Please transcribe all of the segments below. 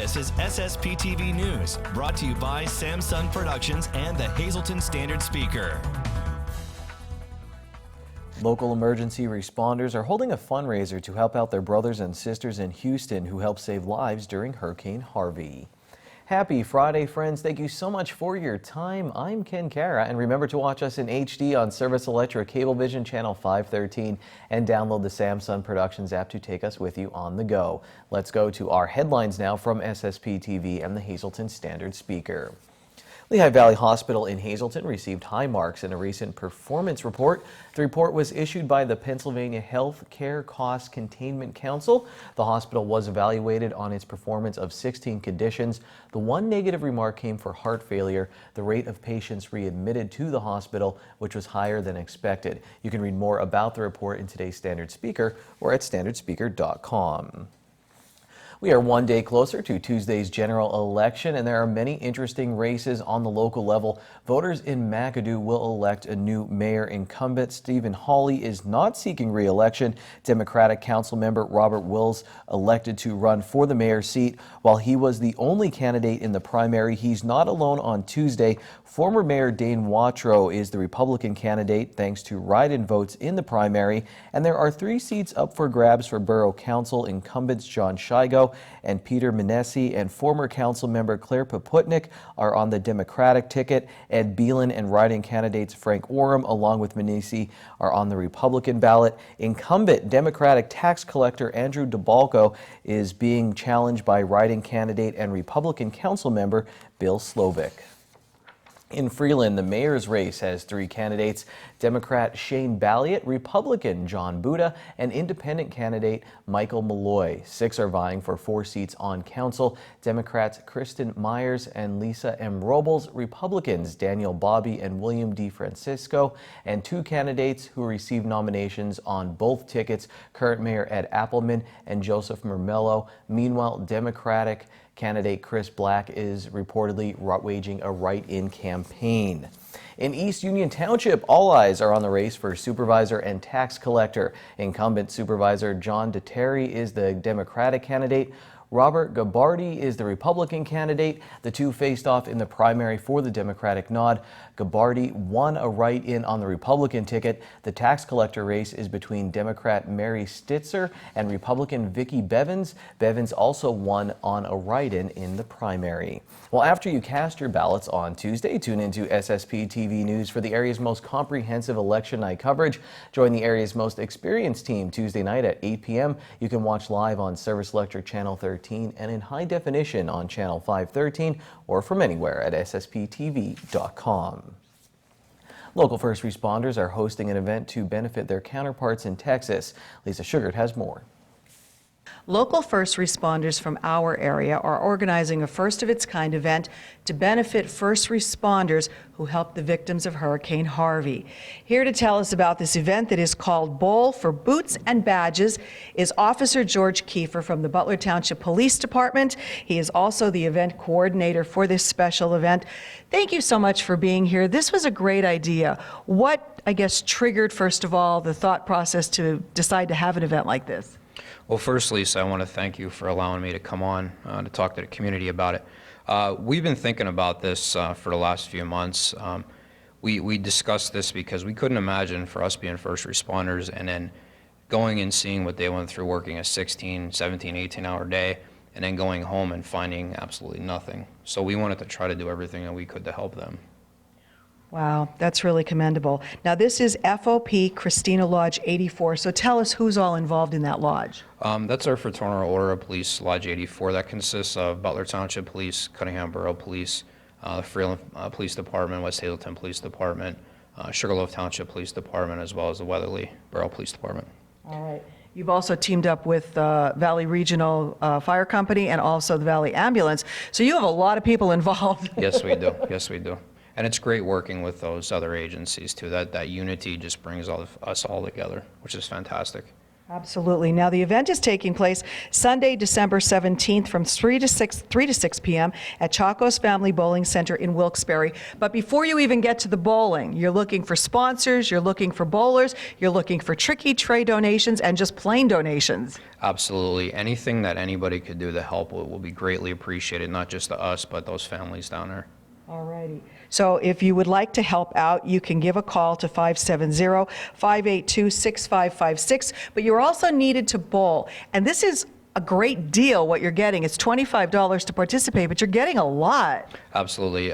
This is SSPTV News, brought to you by Samsung Productions and the Hazleton Standard Speaker. Local emergency responders are holding a fundraiser to help out their brothers and sisters in Houston who helped save lives during Hurricane Harvey. Happy Friday, friends. Thank you so much for your time. I'm Ken Kara, and remember to watch us in HD on Service Electric Cablevision Channel 513 and download the Samsung Productions app to take us with you on the go. Let's go to our headlines now from SSPTV and the Hazleton Standard Speaker. Lehigh Valley Hospital in Hazleton received high marks in a recent performance report. The report was issued by the Pennsylvania Health Care Cost Containment Council. The hospital was evaluated on its performance of 16 conditions. The one negative remark came for heart failure, the rate of patients readmitted to the hospital, which was higher than expected. You can read more about the report in today's Standard Speaker or at standardspeaker.com. We are one day closer to Tuesday's general election, and there are many interesting races on the local level. Voters in McAdoo will elect a new mayor. Incumbent Stephen Hawley is not seeking re-election. Democratic council member Robert Wills elected to run for the mayor's seat. While he was the only candidate in the primary, he's not alone on Tuesday. Former Mayor Dane Watrow is the Republican candidate thanks to write-in votes in the primary. And there are 3 seats up for grabs for Borough Council. Incumbents John Shigo and Peter Minessi and former council member Claire Poputnik are on the Democratic ticket. Ed Beelan and write-in candidates Frank Orem along with Minessi are on the Republican ballot. Incumbent Democratic tax collector Andrew DeBalco is being challenged by write-in candidate and Republican council member Bill Slovic. In Freeland, the mayor's race has 3 candidates: Democrat Shane Balliet, Republican John Buda, and independent candidate Michael Malloy. 6 are vying for 4 seats on council: Democrats Kristen Myers and Lisa M. Robles, Republicans Daniel Bobby and William D. Francisco, and 2 candidates who received nominations on both tickets: current Mayor Ed Appleman and Joseph Mermello. Meanwhile, Democratic candidate Chris Black is reportedly waging a write-in campaign. In East Union Township, all eyes are on the race for supervisor and tax collector. Incumbent Supervisor John DeTerry is the Democratic candidate. Robert Gabardi is the Republican candidate. The 2 faced off in the primary for the Democratic nod. Gabardi won a write-in on the Republican ticket. The tax collector race is between Democrat Mary Stitzer and Republican Vicki Bevins. Bevins also won on a write-in in the primary. Well, after you cast your ballots on Tuesday, tune into SSP TV News for the area's most comprehensive election night coverage. Join the area's most experienced team Tuesday night at 8 p.m. You can watch live on Service Electric Channel 13 and in high definition on Channel 513 or from anywhere at SSPTV.com. Local first responders are hosting an event to benefit their counterparts in Texas. Lisa Sugart has more. Local first responders from our area are organizing a first-of-its-kind event to benefit first responders who helped the victims of Hurricane Harvey. Here to tell us about this event that is called Bowl for Boots and Badges is Officer George Kiefer from the Butler Township Police Department. He is also the event coordinator for this special event. Thank you so much for being here. This was a great idea. What, I guess, triggered, first of all, the thought process to decide to have an event like this? Well, first, Lisa, I want to thank you for allowing me to come on to talk to the community about it. We've been thinking about this for the last few months. We discussed this because we couldn't imagine for us being first responders and then going and seeing what they went through working a 16, 17, 18-hour day and then going home and finding absolutely nothing. So we wanted to try to do everything that we could to help them. Wow, that's really commendable. Now, this is FOP Christina Lodge 84, so tell us who's all involved in that lodge. That's our Fraternal Order of Police, Lodge 84. That consists of Butler Township Police, Cunningham Borough Police, the Freeland Police Department, West Hazleton Police Department, Sugarloaf Township Police Department, as well as the Weatherly Borough Police Department. All right. You've also teamed up with Valley Regional Fire Company and also the Valley Ambulance, so you have a lot of people involved. Yes, we do. Yes, we do. And it's great working with those other agencies too. That unity just brings all of us all together, which is fantastic. Absolutely. Now, the event is taking place Sunday, December 17th from 3 to 6 p.m. at Chaco's Family Bowling Center in Wilkes-Barre. But before you even get to the bowling, you're looking for sponsors, you're looking for bowlers, you're looking for tricky tray donations, and just plain donations. Absolutely. Anything that anybody could do to help will be greatly appreciated, not just to us, but those families down there. All righty. So if you would like to help out, you can give a call to 570-582-6556, but you're also needed to bowl. And this is a great deal, what you're getting. It's $25 to participate, but you're getting a lot. Absolutely.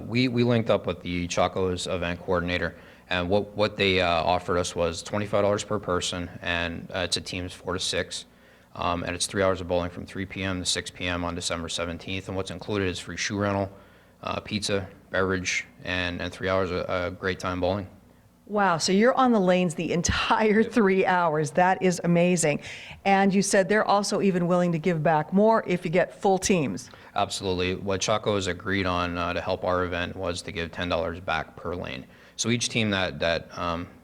We linked up with the Chaco's event coordinator, and what they offered us was $25 per person, and it's a team's 4 to 6. And it's 3 hours of bowling from 3 p.m. to 6 p.m. on December 17th. And what's included is free shoe rental, pizza, beverage, and 3 hours of great time bowling. Wow, so you're on the lanes the entire 3 hours. That is amazing. And you said they're also even willing to give back more if you get full teams. Absolutely. What Chaco's agreed on to help our event was to give $10 back per lane. So each team that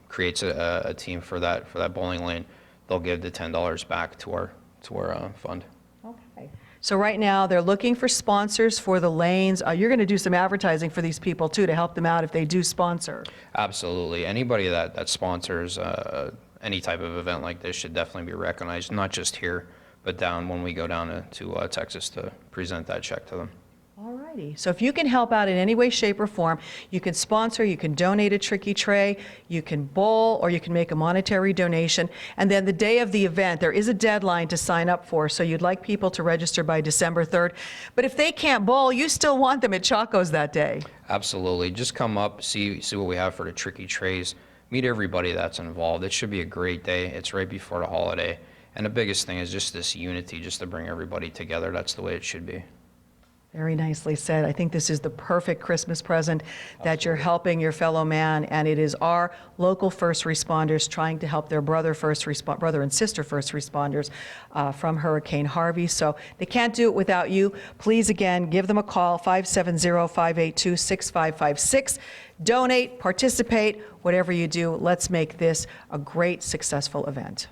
creates a team for that bowling lane, they'll give the $10 back to our fund. Okay. So right now, they're looking for sponsors for the lanes. You're going to do some advertising for these people, too, to help them out if they do sponsor. Absolutely. Anybody that sponsors any type of event like this should definitely be recognized, not just here, but down when we go down to Texas to present that check to them. All righty. So if you can help out in any way, shape, or form, you can sponsor, you can donate a tricky tray, you can bowl, or you can make a monetary donation. And then the day of the event, there is a deadline to sign up for, so you'd like people to register by December 3rd. But if they can't bowl, you still want them at Chaco's that day. Absolutely. Just come up, see what we have for the tricky trays, meet everybody that's involved. It should be a great day. It's right before the holiday. And the biggest thing is just this unity, just to bring everybody together. That's the way it should be. Very nicely said. I think this is the perfect Christmas present that you're helping your fellow man, and it is our local first responders trying to help their brother and sister first responders from Hurricane Harvey. So they can't do it without you. Please, again, give them a call, 570-582-6556. Donate, participate, whatever you do. Let's make this a great, successful event.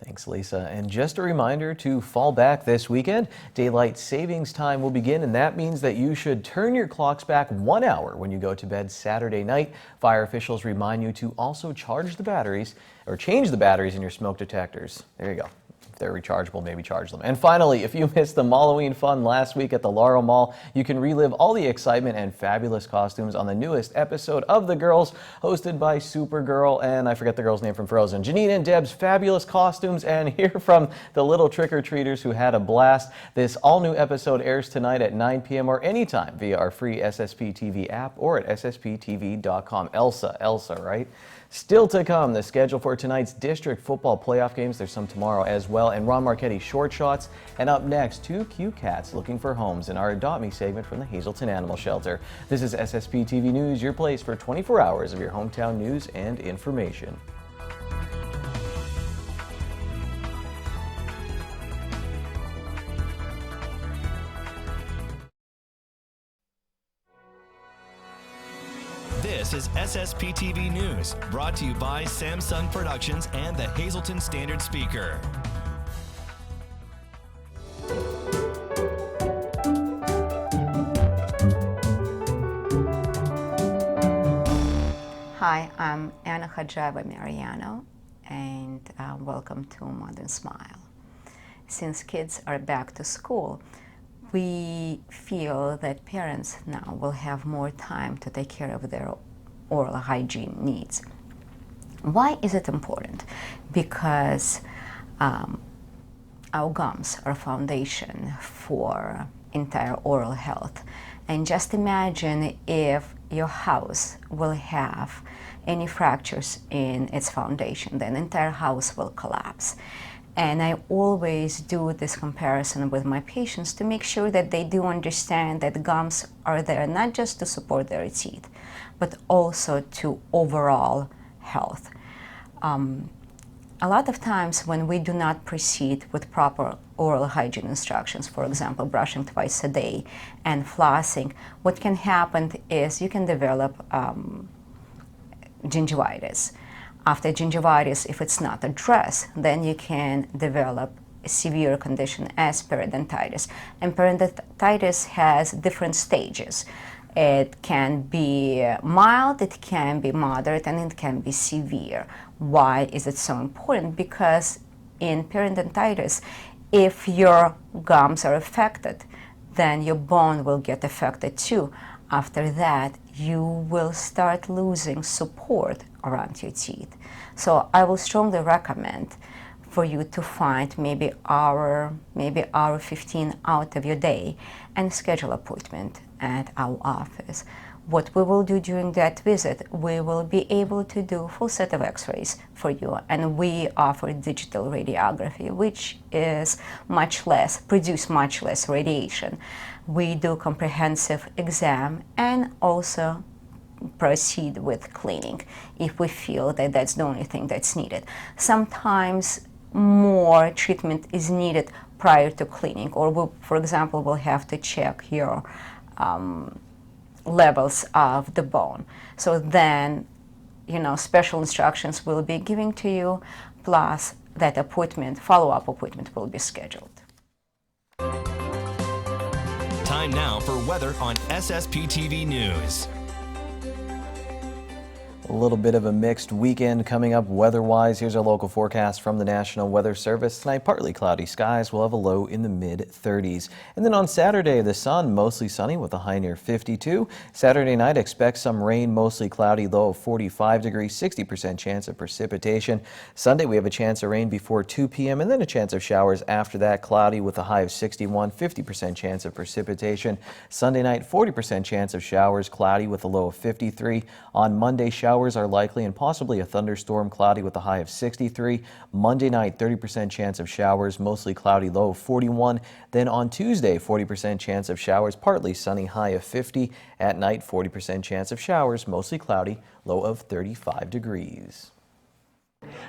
Thanks, Lisa. And just a reminder to fall back this weekend. Daylight savings time will begin, and that means that you should turn your clocks back 1 hour when you go to bed Saturday night. Fire officials remind you to also charge the batteries or change the batteries in your smoke detectors. There you go. If they're rechargeable, maybe charge them. And finally, if you missed the Halloween fun last week at the Laurel Mall, you can relive all the excitement and fabulous costumes on the newest episode of The Girls, hosted by Supergirl and I forget the girl's name from Frozen. Janine and Deb's fabulous costumes, and hear from the little trick-or-treaters who had a blast. This all-new episode airs tonight at 9 p.m. or anytime via our free SSPTV app or at ssptv.com. Elsa, right? Still to come, the schedule for tonight's district football playoff games. There's some tomorrow as well. And Ron Marchetti's short shots. And up next, 2 cute cats looking for homes in our Adopt Me segment from the Hazleton Animal Shelter. This is SSPTV News, your place for 24 hours of your hometown news and information. This is SSPTV News, brought to you by Samsung Productions and the Hazleton Standard Speaker. Hi, I'm Anna Hadjaba Mariano, and welcome to Modern Smile. Since kids are back to school, we feel that parents now will have more time to take care of their oral hygiene needs. Why is it important? Because our gums are a foundation for entire oral health. And just imagine if your house will have any fractures in its foundation, then the entire house will collapse. And I always do this comparison with my patients to make sure that they do understand that gums are there not just to support their teeth, but also to overall health. A lot of times when we do not proceed with proper oral hygiene instructions, for example, brushing twice a day and flossing, what can happen is you can develop gingivitis. After gingivitis, if it's not addressed, then you can develop a severe condition as periodontitis. And periodontitis has different stages. It can be mild, it can be moderate, and it can be severe. Why is it so important? Because in periodontitis, if your gums are affected, then your bone will get affected too. After that, you will start losing support around your teeth. So I will strongly recommend for you to find maybe hour 15 out of your day and schedule appointment at our office. What we will do during that visit, we will be able to do a full set of x-rays for you, and we offer digital radiography, which is produce much less radiation. We do comprehensive exam and also proceed with cleaning if we feel that that's the only thing that's needed. Sometimes more treatment is needed prior to cleaning, or we, for example, will have to check your levels of the bone. So then, special instructions will be given to you, plus that follow-up appointment will be scheduled. Time now for weather on SSPTV News. A little bit of a mixed weekend coming up weather-wise. Here's our local forecast from the National Weather Service. Tonight, partly cloudy skies. We'll have a low in the mid-30s. And then on Saturday, the sun, mostly sunny with a high near 52. Saturday night, expect some rain, mostly cloudy, low of 45 degrees, 60% chance of precipitation. Sunday, we have a chance of rain before 2 p.m. and then a chance of showers after that, cloudy with a high of 61, 50% chance of precipitation. Sunday night, 40% chance of showers, cloudy with a low of 53. On Monday, showers are likely and possibly a thunderstorm, cloudy with a high of 63. Monday night, 30% chance of showers, mostly cloudy, low of 41. Then on Tuesday, 40% chance of showers, partly sunny, high of 50. At night, 40% chance of showers, mostly cloudy, low of 35 degrees.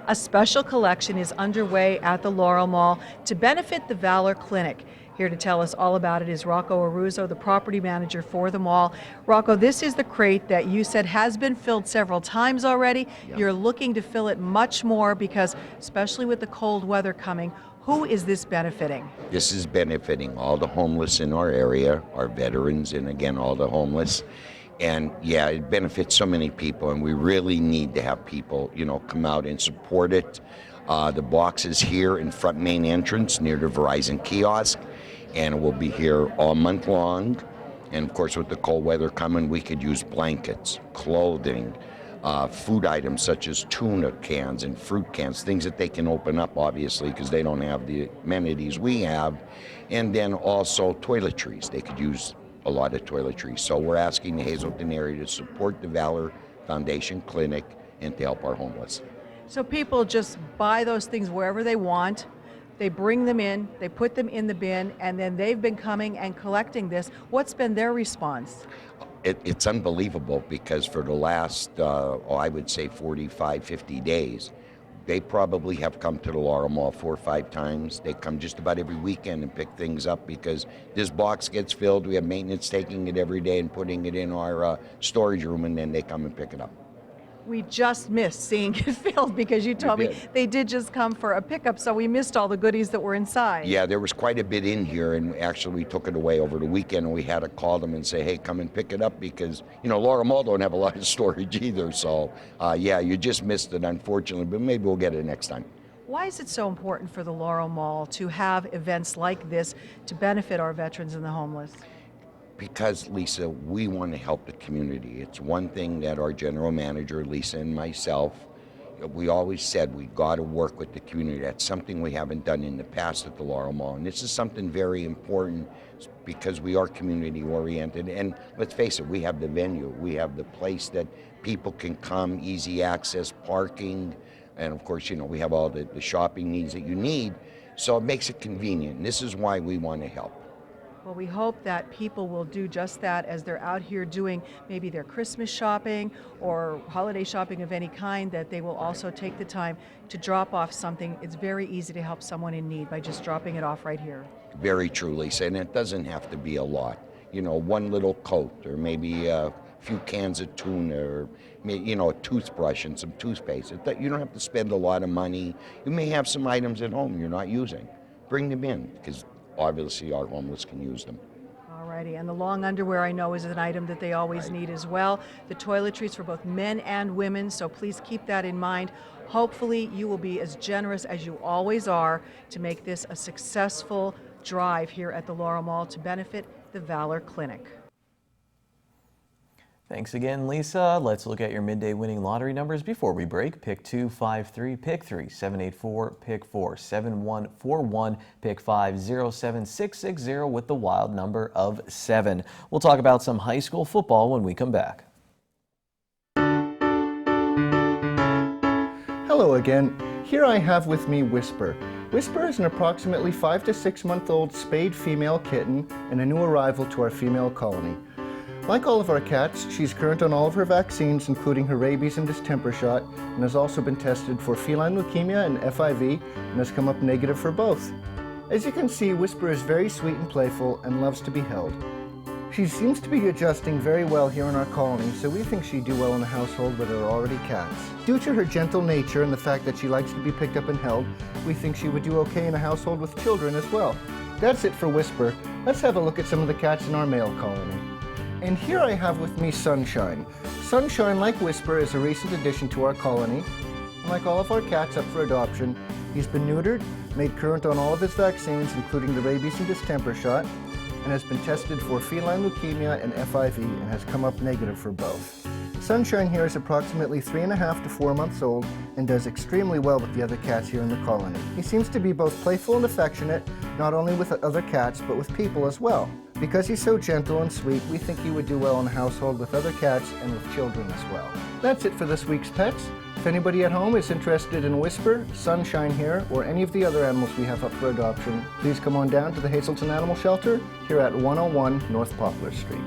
A special collection is underway at the Laurel Mall to benefit the Valor Clinic. Here to tell us all about it is Rocco Aruzo, the property manager for the mall. Rocco, this is the crate that you said has been filled several times already. Yep. You're looking to fill it much more because, especially with the cold weather coming, who is this benefiting? This is benefiting all the homeless in our area, our veterans, and again, all the homeless. And yeah, it benefits so many people, and we really need to have people, come out and support it. The box is here in front main entrance near the Verizon kiosk, and it will be here all month long. And of course, with the cold weather coming, we could use blankets, clothing, food items such as tuna cans and fruit cans, things that they can open up, obviously, because they don't have the amenities we have. And then also toiletries. They could use a lot of toiletries. So we're asking the Hazleton area to support the Valor Foundation Clinic and to help our homeless. So people just buy those things wherever they want. They bring them in, they put them in the bin, and then they've been coming and collecting this. What's been their response? It's unbelievable because for the last, I would say 45, 50 days, they probably have come to the Laurel Mall 4 or 5 times. They come just about every weekend and pick things up because this box gets filled. We have maintenance taking it every day and putting it in our storage room, and then they come and pick it up. We just missed seeing it filled because you told me they did just come for a pickup, so we missed all the goodies that were inside. Yeah, there was quite a bit in here, and actually we took it away over the weekend, and we had to call them and say, hey, come and pick it up because, Laurel Mall don't have a lot of storage either. So, yeah, you just missed it, unfortunately, but maybe we'll get it next time. Why is it so important for the Laurel Mall to have events like this to benefit our veterans and the homeless? Because, Lisa, we want to help the community. It's one thing that our general manager, Lisa, and myself, we always said we got to work with the community. That's something we haven't done in the past at the Laurel Mall. And this is something very important because we are community oriented. And let's face it, we have the venue. We have the place that people can come, easy access, parking. And of course, we have all the shopping needs that you need. So it makes it convenient. And this is why we want to help. Well, we hope that people will do just that as they're out here doing maybe their Christmas shopping or holiday shopping of any kind, that they will also take the time to drop off something. It's very easy to help someone in need by just dropping it off right here. Very true, Lisa, and it doesn't have to be a lot. One little coat or maybe few cans of tuna or, you know, a toothbrush and some toothpaste. You don't have to spend a lot of money. You may have some items at home you're not using. Bring them in, because obviously our homeless can use them. Alrighty, and the long underwear I know is an item that they always need as well. The toiletries for both men and women, so please keep that in mind. Hopefully you will be as generous as you always are to make this a successful drive here at the Laurel Mall to benefit the Valor Clinic. Thanks again, Lisa. Let's look at your midday winning lottery numbers before we break. Pick 2, 5, 3, pick 3, 784, pick 4, 7141, pick 5, 07660 with the wild number of 7. We'll talk about some high school football when we come back. Hello again. Here I have with me Whisper. Whisper is an approximately 5 to 6 month old spayed female kitten and a new arrival to our female colony. Like all of our cats, she's current on all of her vaccines, including her rabies and distemper shot, and has also been tested for feline leukemia and FIV, and has come up negative for both. As you can see, Whisper is very sweet and playful and loves to be held. She seems to be adjusting very well here in our colony, so we think she'd do well in a household where there are already cats. Due to her gentle nature and the fact that she likes to be picked up and held, we think she would do okay in a household with children as well. That's it for Whisper. Let's have a look at some of the cats in our male colony. And here I have with me Sunshine. Sunshine, like Whisper, is a recent addition to our colony. And like all of our cats up for adoption, he's been neutered, made current on all of his vaccines, including the rabies and distemper shot, and has been tested for feline leukemia and FIV and has come up negative for both. Sunshine here is approximately 3.5 to 4 months old and does extremely well with the other cats here in the colony. He seems to be both playful and affectionate, not only with other cats, but with people as well. Because he's so gentle and sweet, we think he would do well in a household with other cats and with children as well. That's it for this week's pets. If anybody at home is interested in Whisper, Sunshine here, or any of the other animals we have up for adoption, please come on down to the Hazleton Animal Shelter here at 101 North Poplar Street.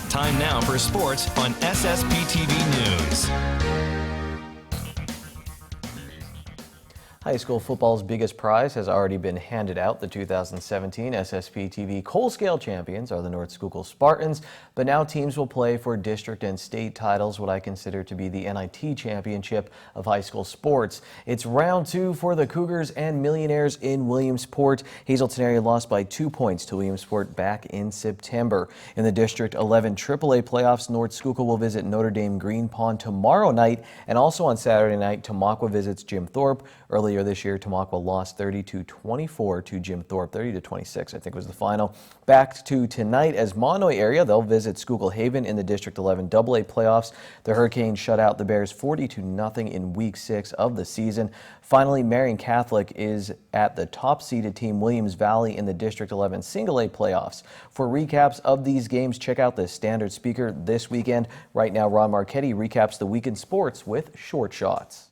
Time now for sports on SSPTV News. High school football's biggest prize has already been handed out. The 2017 SSPTV Coal Scale champions are the North Schuylkill Spartans, but now teams will play for district and state titles, what I consider to be the NIT championship of high school sports. It's round 2 for the Cougars and Millionaires in Williamsport. Hazleton area lost by 2 points to Williamsport back in September. In the District 11 AAA playoffs, North Schuylkill will visit Notre Dame Green Pond tomorrow night, and also on Saturday night, Tamaqua visits Jim Thorpe. Earlier this year, Tamaqua lost 30-24 to Jim Thorpe. 30-26, I think, was the final. Back to tonight as Monoy area, they'll visit Schuylkill Haven in the District 11 AA playoffs. The Hurricanes shut out the Bears 40-0 in Week 6 of the season. Finally, Marion Catholic is at the top-seeded team Williams Valley in the District 11 Single A playoffs. For recaps of these games, check out the Standard Speaker this weekend. Right now, Ron Marchetti recaps the week in sports with Short Shots.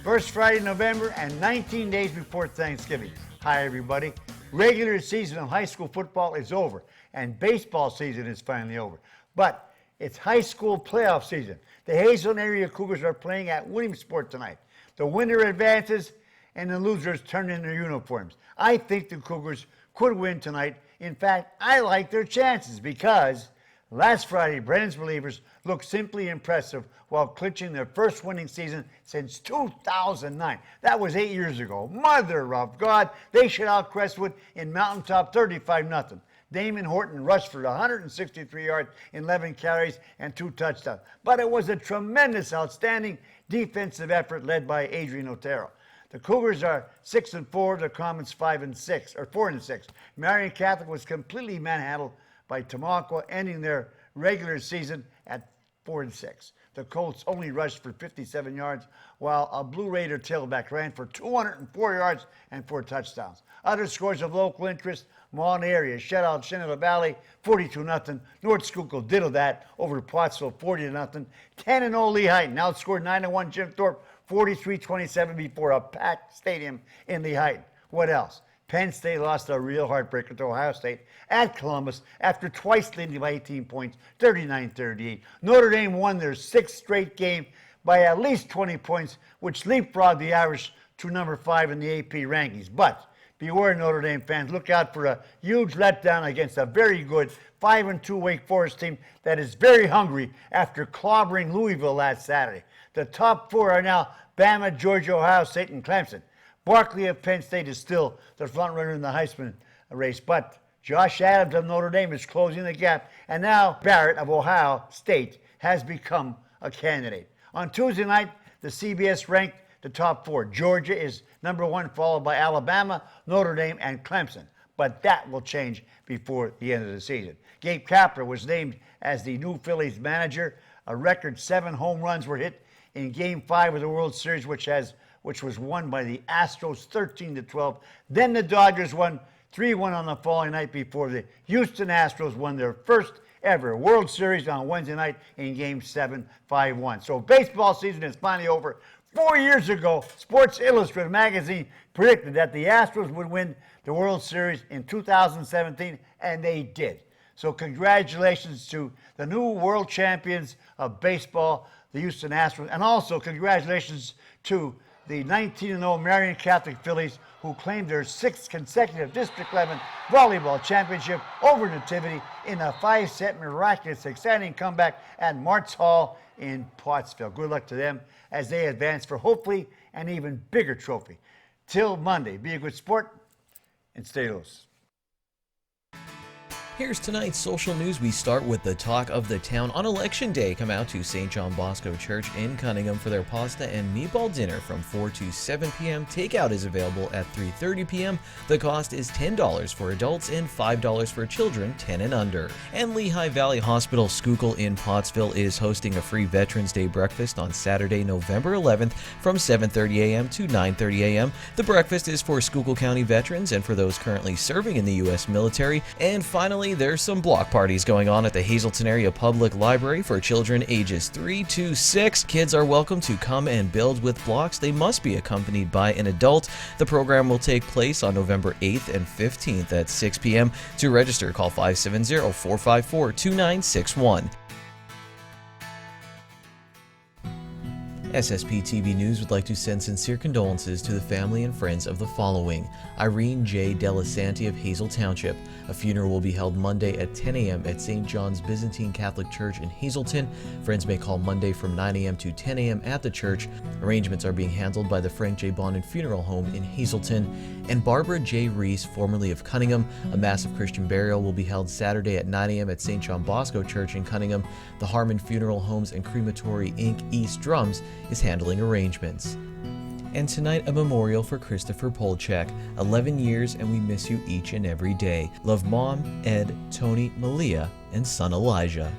First Friday in November and 19 days before Thanksgiving. Hi, everybody. Regular season of high school football is over, and baseball season is finally over. But it's high school playoff season. The Hazleton area Cougars are playing at Williamsport tonight. The winner advances, and the losers turn in their uniforms. I think the Cougars could win tonight. In fact, I like their chances because last Friday, Brennan's Believers looked simply impressive while clinching their first winning season since 2009. That was 8 years ago. Mother of God, they shut out Crestwood in Mountaintop 35-0. Damon Horton rushed for 163 yards, 11 carries, and 2 touchdowns. But it was a tremendous, outstanding defensive effort led by Adrian Otero. The Cougars are 6-4, the Commons 4-6. Marion Catholic was completely manhandled by Tamaqua, ending their regular season at 4-6. The Colts only rushed for 57 yards, while a Blue Raider tailback ran for 204 yards and 4 touchdowns. Other scores of local interest: Mon area shut out Shenandoah Valley 42-0. North Schuylkill diddled that over Pottsville 40-0. 10-0 Lehighton outscored 9-1 Jim Thorpe 43-27 before a packed stadium in Lehighton. What else? Penn State lost a real heartbreaker to Ohio State at Columbus after twice leading by 18 points, 39-38. Notre Dame won their 6th straight game by at least 20 points, which leapfrogged the Irish to number 5 in the AP rankings. But beware, Notre Dame fans, look out for a huge letdown against a very good 5-2 Wake Forest team that is very hungry after clobbering Louisville last Saturday. The top 4 are now Bama, Georgia, Ohio State, and Clemson. Barkley of Penn State is still the front runner in the Heisman race, but Josh Adams of Notre Dame is closing the gap, and now Barrett of Ohio State has become a candidate. On Tuesday night, the CBS ranked the top 4. Georgia is number 1, followed by Alabama, Notre Dame, and Clemson. But that will change before the end of the season. Gabe Kapler was named as the new Phillies manager. A record 7 home runs were hit in Game 5 of the World Series, which was won by the Astros 13-12. Then the Dodgers won 3-1 on the following night before the Houston Astros won their first ever World Series on Wednesday night in Game 7, 5-1. So baseball season is finally over. 4 years ago, Sports Illustrated magazine predicted that the Astros would win the World Series in 2017, and they did. So congratulations to the new world champions of baseball, the Houston Astros, and also congratulations to the 19-0 Marion Catholic Phillies, who claimed their 6th consecutive District 11 volleyball championship over Nativity in a 5-set miraculous, exciting comeback at Martz Hall in Pottsville. Good luck to them as they advance for hopefully an even bigger trophy. Till Monday, be a good sport and stay loose. Here's tonight's social news. We start with the talk of the town. On Election Day, come out to St. John Bosco Church in Cunningham for their pasta and meatball dinner from 4 to 7 p.m. Takeout is available at 3:30 p.m. The cost is $10 for adults and $5 for children 10 and under. And Lehigh Valley Hospital Schuylkill in Pottsville is hosting a free Veterans Day breakfast on Saturday, November 11th from 7:30 a.m. to 9:30 a.m. The breakfast is for Schuylkill County veterans and for those currently serving in the U.S. military. And finally, there's some block parties going on at the Hazleton Area Public Library for children ages 3 to 6. Kids are welcome to come and build with blocks. They must be accompanied by an adult. The program will take place on November 8th and 15th at 6 p.m. To register, call 570-454-2961. SSPTV News would like to send sincere condolences to the family and friends of the following: Irene J. Delasanti of Hazel Township. A funeral will be held Monday at 10 a.m. at St. John's Byzantine Catholic Church in Hazelton. Friends may call Monday from 9 a.m. to 10 a.m. at the church. Arrangements are being handled by the Frank J. Bonin Funeral Home in Hazelton. And Barbara J. Reese, formerly of Cunningham. A massive Christian burial will be held Saturday at 9 a.m. at St. John Bosco Church in Cunningham. The Harmon Funeral Homes and Crematory Inc. East Drums is handling arrangements. And tonight, a memorial for Christopher Polchak. 11 years, and we miss you each and every day. Love Mom, Ed, Tony, Malia, and son Elijah.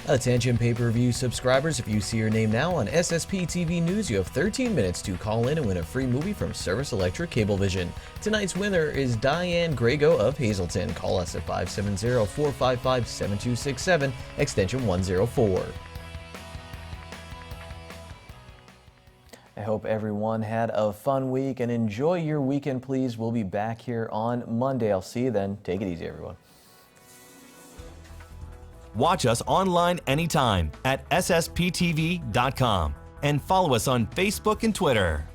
Attention pay-per-view subscribers, if you see your name now on SSPTV News, you have 13 minutes to call in and win a free movie from Service Electric Cablevision. Tonight's winner is Diane Grego of Hazelton. Call us at 570-455-7267, extension 104. I hope everyone had a fun week and enjoy your weekend, please. We'll be back here on Monday. I'll see you then. Take it easy, everyone. Watch us online anytime at ssptv.com and follow us on Facebook and Twitter.